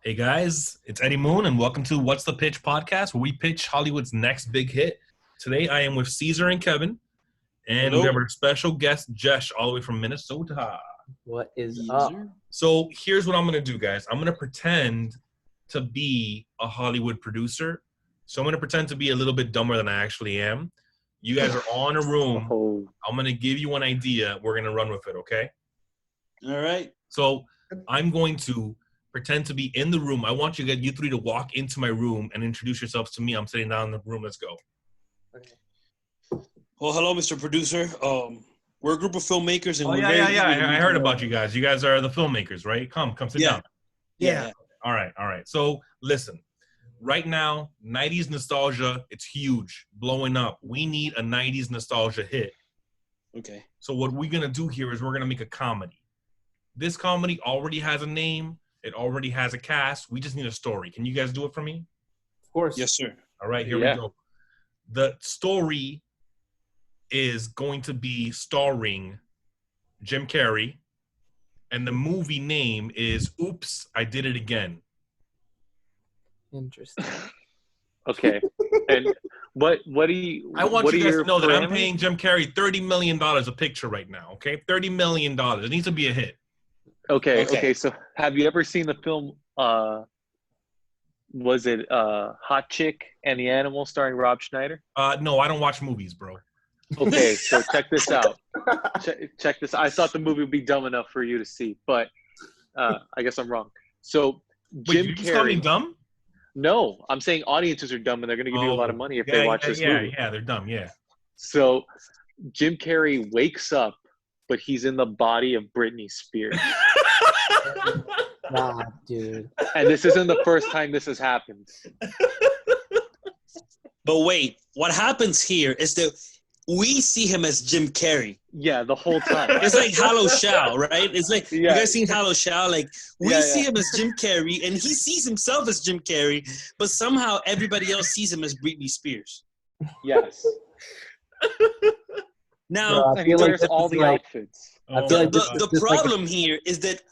Hey guys, it's Eddie Moon, and welcome to What's the Pitch podcast, where we pitch Hollywood's next big hit. Today, I am with Cesar and Kevin, and we have our special guest, Jesh, all the way from Minnesota. What is up? So here's what I'm going to do, guys. I'm going to pretend to be a Hollywood producer. So I'm going to pretend to be a little bit dumber than I actually am. You guys are all in a room. I'm going to give you an idea. We're going to run with it, okay? All right. So I'm going to pretend to be in the room. I want you three to walk into my room and introduce yourselves to me. I'm sitting down in the room. Let's go. Okay. Well, hello, Mr. Producer. We're a group of filmmakers, and I heard about you guys. You guys are the filmmakers, right? Come sit down. Yeah. All right. So listen, right now, 90s nostalgia, it's huge, blowing up. We need a 90s nostalgia hit. Okay. So what we're going to do here is we're going to make a comedy. This comedy already has a name. It already has a cast. We just need a story. Can you guys do it for me? Of course. Yes, sir. All right, here we go. The story is going to be starring Jim Carrey, and the movie name is Oops, I Did It Again. Interesting. Okay. And what do you? I want you guys to know that I'm parameters? paying Jim Carrey $30 million a picture right now, okay? $30 million. It needs to be a hit. Okay. So have you ever seen the film? Was it Hot Chick and the Animal starring Rob Schneider? No, I don't watch movies, bro. Okay, so check this out. Check this. I thought the movie would be dumb enough for you to see, but I guess I'm wrong. So Jim Wait, you just call me Carrey. dumb? No, I'm saying audiences are dumb and they're going to give you a lot of money if they watch this movie. Yeah, they're dumb, yeah. So Jim Carrey wakes up, but he's in the body of Britney Spears. Nah, dude. And this isn't the first time this has happened. But wait, what happens here is that we see him as Jim Carrey. Yeah, the whole time. It's like Hollow Shao, right? It's like, you guys seen Hollow Shao? Like, we see him as Jim Carrey, and he sees himself as Jim Carrey, but somehow everybody else sees him as Britney Spears. Yes. Now, And he wears all the outfits. I feel like the problem here is that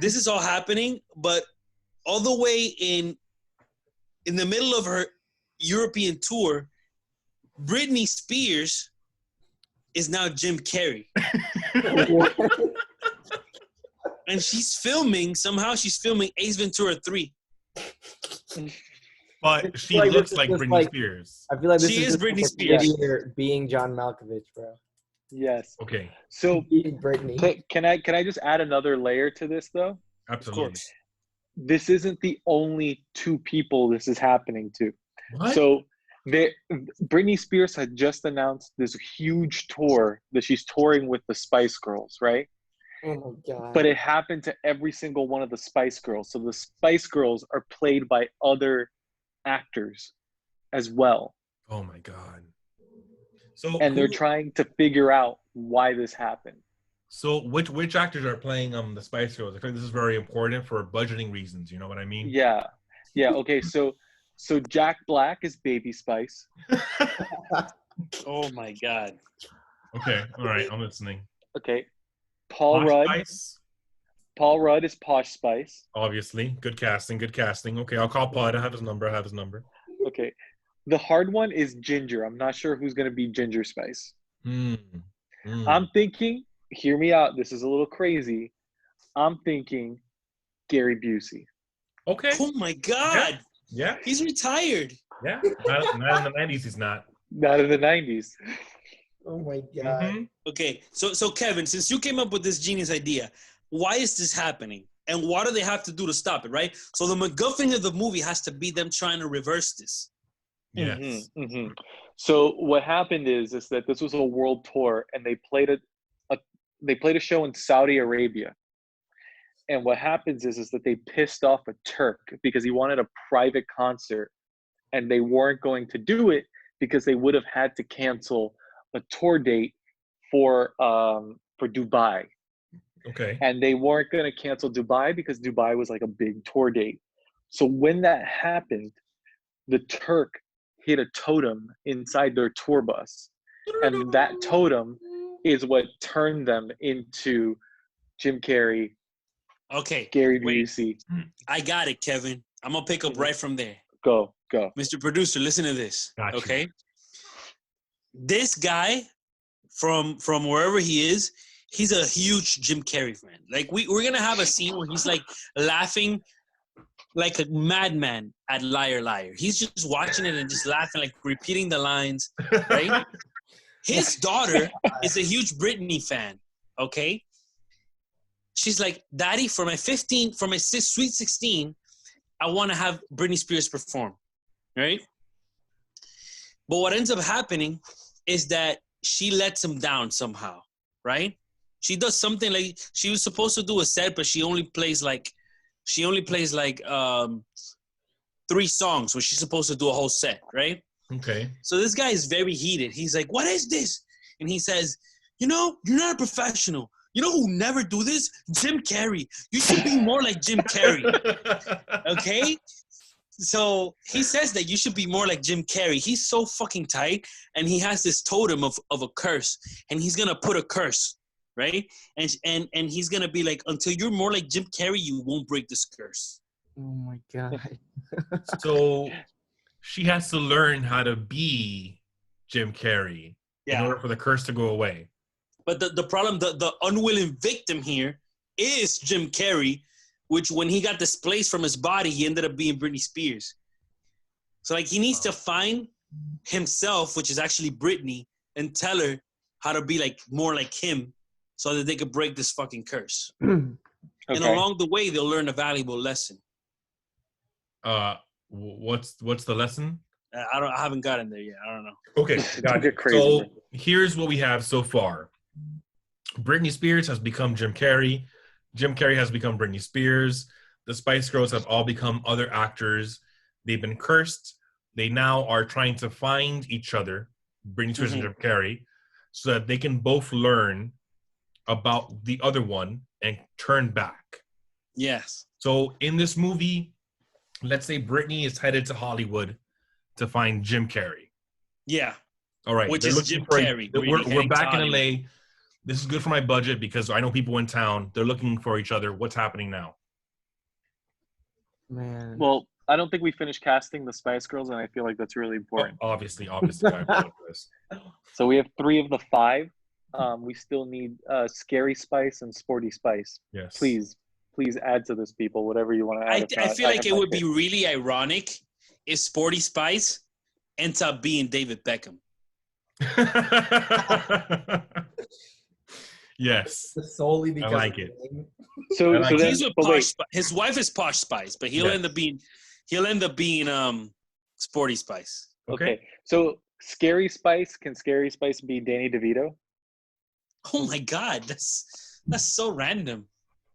this is all happening, but all the way in the middle of her European tour, Britney Spears is now Jim Carrey. And she's filming Ace Ventura 3. But she like looks this is like just Britney like- Spears. I feel like this She is just Britney like Spears. Whittier being John Malkovich, bro. Yes. Okay, So Being Britney. can I just add another layer to this though? absolutely. Of course. This isn't the only two people this is happening to. What? So Britney Spears had just announced this huge tour that she's touring with the Spice Girls, right? Oh my god. But it happened to every single one of the Spice Girls. So the Spice Girls are played by other actors as well. Oh my God. So And they're trying to figure out why this happened. So which actors are playing the Spice Girls? I think this is very important for budgeting reasons. You know what I mean? Yeah. Okay. So Jack Black is Baby Spice. Oh, my God. Okay. All right. I'm listening. Okay. Paul Posh Rudd. Spice? Paul Rudd is Posh Spice. Obviously. Good casting. Okay. I'll call Paul. I have his number. Okay. The hard one is Ginger. I'm not sure who's going to be Ginger Spice. I'm thinking, hear me out. This is a little crazy. I'm thinking Gary Busey. Okay. Oh, my God. Yeah. He's retired. Yeah. Not in the 90s, he's not. Not in the 90s. Oh my god. Mhm. Okay, so Kevin, since you came up with this genius idea, why is this happening? And what do they have to do to stop it, right? So the MacGuffin of the movie has to be them trying to reverse this. Yes. So what happened is that this was a world tour, and they played a show in Saudi Arabia. And what happens is that they pissed off a Turk because he wanted a private concert, and they weren't going to do it because they would have had to cancel a tour date for Dubai. Okay. And they weren't going to cancel Dubai because Dubai was like a big tour date. So when that happened, the Turk hit a totem inside their tour bus. And that totem is what turned them into Jim Carrey, Okay. Gary wait. Busey. I got it, Kevin. I'm gonna pick up right from there. Go. Mr. Producer, listen to this. Gotcha. Okay. This guy from wherever he is, he's a huge Jim Carrey fan. Like we're gonna have a scene where he's like laughing like a madman at Liar Liar. He's just watching it and just laughing, like repeating the lines, right? His daughter is a huge Britney fan. Okay. She's like, Daddy, for my Sweet 16, I want to have Britney Spears perform, right? But what ends up happening is that she lets him down somehow, right? She does something like she was supposed to do a set, but she only plays like 3 songs when she's supposed to do a whole set, right? Okay. So this guy is very heated. He's like, what is this? And he says, you're not a professional. You know who never do this? Jim Carrey. You should be more like Jim Carrey. Okay? So he says that you should be more like Jim Carrey. He's so fucking tight, and he has this totem of a curse, and he's gonna put a curse, right? And he's gonna be like, until you're more like Jim Carrey, you won't break this curse. Oh my God. So she has to learn how to be Jim Carrey in order for the curse to go away. But the problem, the unwilling victim here is Jim Carrey, which when he got displaced from his body, he ended up being Britney Spears. So like he needs to find himself, which is actually Britney, and tell her how to be like more like him so that they could break this fucking curse. And along the way, they'll learn a valuable lesson. What's the lesson? I haven't gotten there yet. I don't know. Okay, got it. So here's what we have so far. Britney Spears has become Jim Carrey. Jim Carrey has become Britney Spears. The Spice Girls have all become other actors. They've been cursed. They now are trying to find each other, Britney Spears and Jim Carrey, so that they can both learn about the other one and turn back. Yes. So in this movie, let's say Britney is headed to Hollywood to find Jim Carrey. Yeah. All right. Which is Jim Carrey. We're back in LA. This is good for my budget because I know people in town. They're looking for each other. What's happening now? Man. Well, I don't think we finished casting the Spice Girls, and I feel like that's really important. Oh, obviously. I apologize. So we have 3 of the 5. We still need Scary Spice and Sporty Spice. Yes. Please add to this, people, whatever you want to add. I feel like it would be really ironic if Sporty Spice ends up being David Beckham. Yes. Solely because I like it. So he's with Posh. His wife is Posh Spice, but he'll end up being Sporty Spice. Okay. So Scary Spice, can Scary Spice be Danny DeVito? Oh my God, that's so random.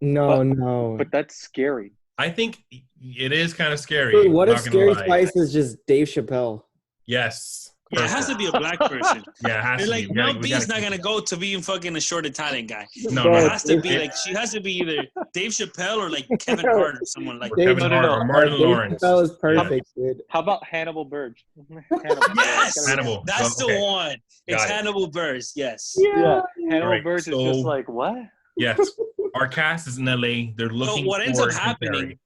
No. But that's scary. I think it is kind of scary. Dude, what if Scary Spice is just Dave Chappelle? Yes. Yeah, it has to be a black person. Yeah, it has They're to like, be. Mel B's not gonna go to being fucking a short Italian guy. No, it has to be like she has to be either Dave Chappelle or like Kevin Hart or someone like that. Kevin Hart or Martin Lawrence. That was perfect, dude. How about Hannibal Buress? Yes, Hannibal. That's the one. It's Got it. Hannibal Buress. Yes. Yeah. Hannibal Right, Buress is just like, what? Yes. Our cast is in LA. They're looking So what ends for up Jim happening? Carrey.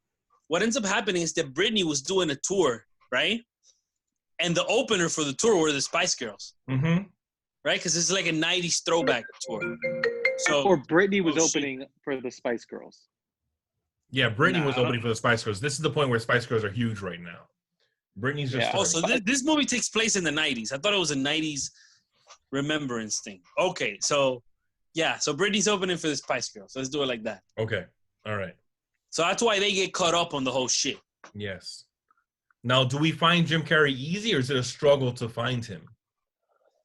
What ends up happening is that Britney was doing a tour, right? And the opener for the tour were the Spice Girls, Mm-hmm. right? Because this is like a '90s throwback tour. So Or Britney was opening for the Spice Girls. Yeah, Britney was opening for the Spice Girls. This is the point where Spice Girls are huge right now. Britney's just. Oh, so this movie takes place in the '90s. I thought it was a '90s remembrance thing. Okay, so yeah, so Britney's opening for the Spice Girls. Let's do it like that. Okay. All right. So that's why they get caught up on the whole shit. Yes. Now, do we find Jim Carrey easy, or is it a struggle to find him?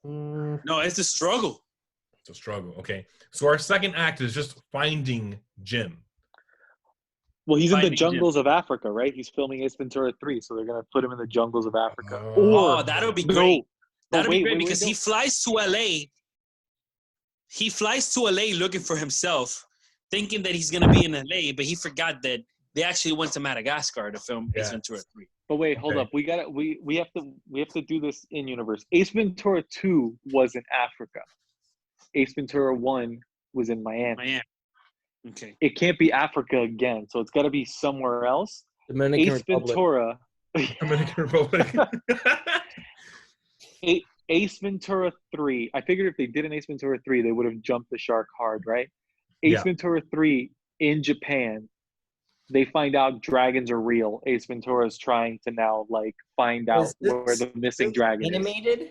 No, it's a struggle. It's a struggle. Okay. So our second act is just finding Jim. Well, he's Finding in the jungles of Africa, right? He's filming Ace Ventura 3, so they're going to put him in the jungles of Africa. Oh, that'll be great. That'll be great because no. he flies to LA. He flies to LA looking for himself, thinking that he's going to be in LA, but he forgot that they actually went to Madagascar to film Ace Ventura 3. But wait, hold up. We have to do this in universe. Ace Ventura 2 was in Africa. Ace Ventura 1 was in Miami. Okay. It can't be Africa again, so it's got to be somewhere else. Dominican Ace Republic. Ventura. Dominican Republic. Ace Ventura 3. I figured if they did an Ace Ventura 3, they would have jumped the shark hard, right? Ace Yeah. Ventura 3 in Japan, they find out dragons are real. Ace Ventura is trying to now like find out where the missing dragon is. Animated?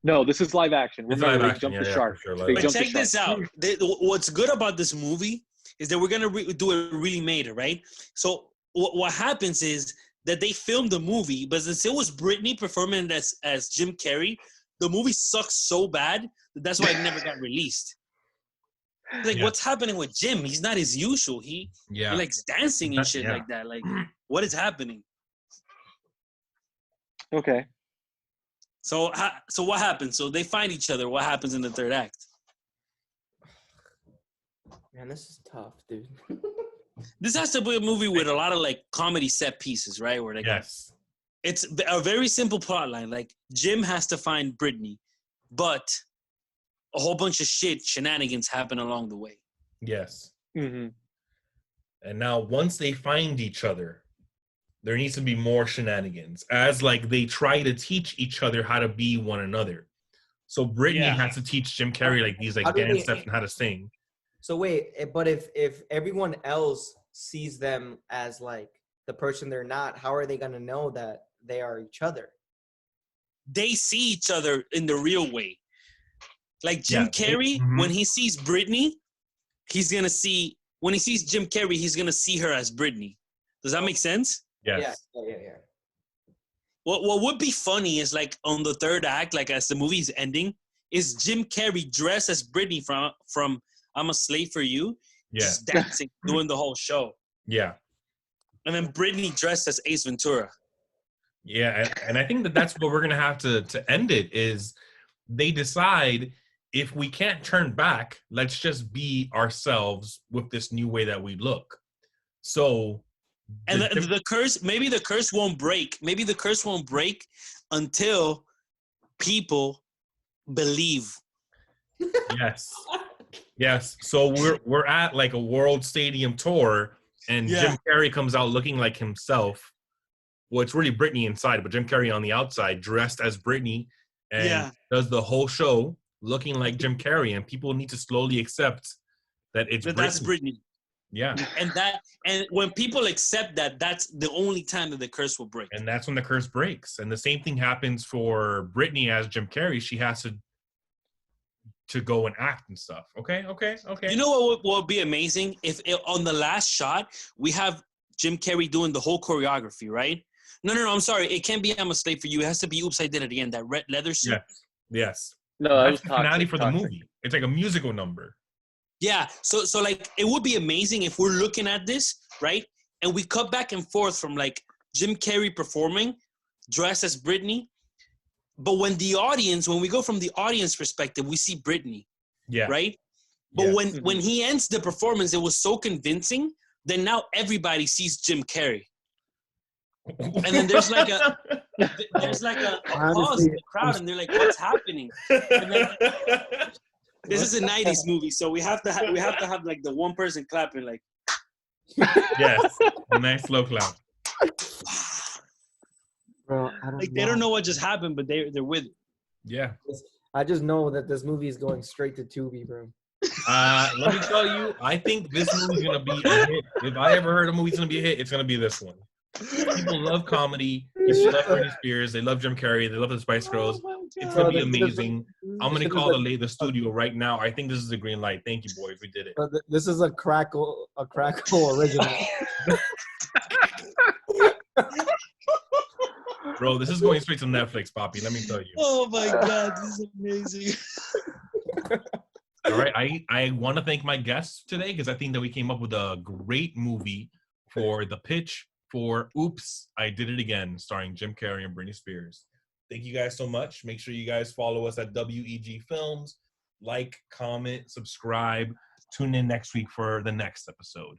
No, this is live action. It's Remember, live they action. jumped the Yeah, shark. for sure, They But jumped check the this shark. out. What's good about this movie is that we're gonna do a really made it, right? So what happens is that they filmed the movie, but since it was Britney performing as Jim Carrey, the movie sucks so bad that's why it never got released. Like, what's happening with Jim? He's not as usual. He likes dancing and shit like that. Like, what is happening? Okay. So what happens? So they find each other. What happens in the third act? Man, this is tough, dude. This has to be a movie with a lot of like comedy set pieces, right? Where like it's a very simple plot line. Like Jim has to find Britney, but a whole bunch of shenanigans happen along the way. Yes. Mm-hmm. And now once they find each other, there needs to be more shenanigans as like they try to teach each other how to be one another. So Britney has to teach Jim Carrey like these like dance steps and how to sing. So wait, but if everyone else sees them as like the person they're not, how are they gonna know that they are each other? They see each other in the real way. Like Jim Carrey, when he sees Britney, when he sees Jim Carrey, he's gonna see her as Britney. Does that make sense? Yes. Yeah. What would be funny is like on the third act, like as the movie's ending, is Jim Carrey dressed as Britney from I'm a Slave for You, just dancing, doing the whole show. Yeah. And then Britney dressed as Ace Ventura. Yeah, and I think that's what we're gonna have to end it is they decide if we can't turn back, let's just be ourselves with this new way that we look. So and the curse, maybe the curse won't break. Maybe the curse won't break until people believe. Yes. So we're at like a world stadium tour, and Jim Carrey comes out looking like himself. Well, it's really Britney inside, but Jim Carrey on the outside, dressed as Britney, and does the whole show looking like Jim Carrey, and people need to slowly accept that that's Britney. Yeah. And when people accept that, that's the only time that the curse will break. And that's when the curse breaks. And the same thing happens for Britney as Jim Carrey. She has to go and act and stuff. Okay. You know what would be amazing? If on the last shot, we have Jim Carrey doing the whole choreography, right? No, I'm sorry. It can't be I'm a Slave for You. It has to be Oops, I Did It Again, that red leather suit. Yes. No, that's the finale for the movie. It's like a musical number. Yeah, so like it would be amazing if we're looking at this, right? And we cut back and forth from like Jim Carrey performing, dressed as Britney. But when we go from the audience perspective, we see Britney. Yeah. Right? But when he ends the performance, it was so convincing that now everybody sees Jim Carrey. And then there's like a pause in the crowd, and they're like, "What's happening?" And then, this is a '90s movie, so we have to have like the one person clapping, like. Yes, a nice slow clap. Bro, they don't know what just happened, but they're with it. Yeah. I just know that this movie is going straight to Tubi, bro. Let me tell you, I think this movie's gonna be a hit. If I ever heard a movie's gonna be a hit, it's gonna be this one. People love comedy. People love Britney Spears. They love Jim Carrey. They love the Spice Girls. It's gonna be amazing. I'm gonna call the studio right now. I think this is a green light. Thank you, boys. We did it. This is a crackle original. Bro, this is going straight to Netflix, Poppy. Let me tell you. Oh my God, this is amazing. All right, I want to thank my guests today because I think that we came up with a great movie for the pitch for Oops, I Did It Again, starring Jim Carrey and Britney Spears. Thank you guys so much. Make sure you guys follow us at WEGFilms. Like, comment, subscribe. Tune in next week for the next episode.